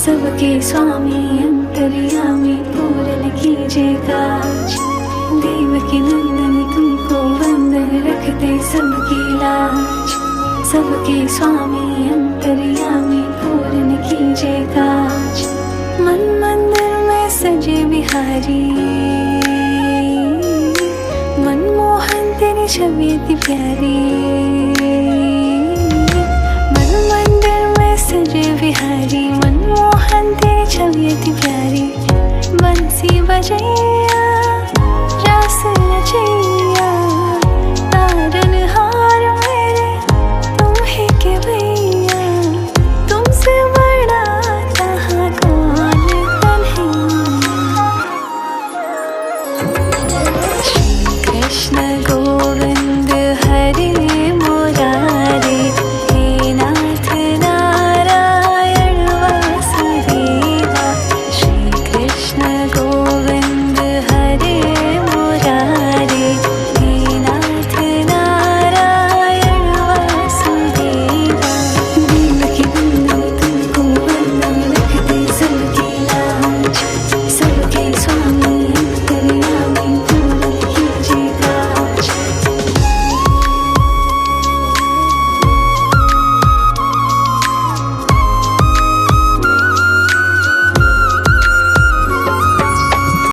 सबके स्वामी अंतर्यामी पूरन कीजिए काज। देवकी नंदन तुमको वंदन रखते सबकी लाज। सबके स्वामी अंतर्यामी पूरन कीजिए काज। मन मंदिर में सजे बिहारी, मनमोहन तेरी छवि अति प्यारी। मन मंदिर में सजे बिहारी, मनमोहन तेरी छवि अति प्यारी। बंसी बजैया रास रचैया, तारनहार मेरे तुम ही के भैया। तुमसे बड़ा कहाँ कौन कन्हैया। श्री कृष्ण गोविंद हरे मुरारे, हे नाथ नारायण वासुदेवा। श्री कृष्ण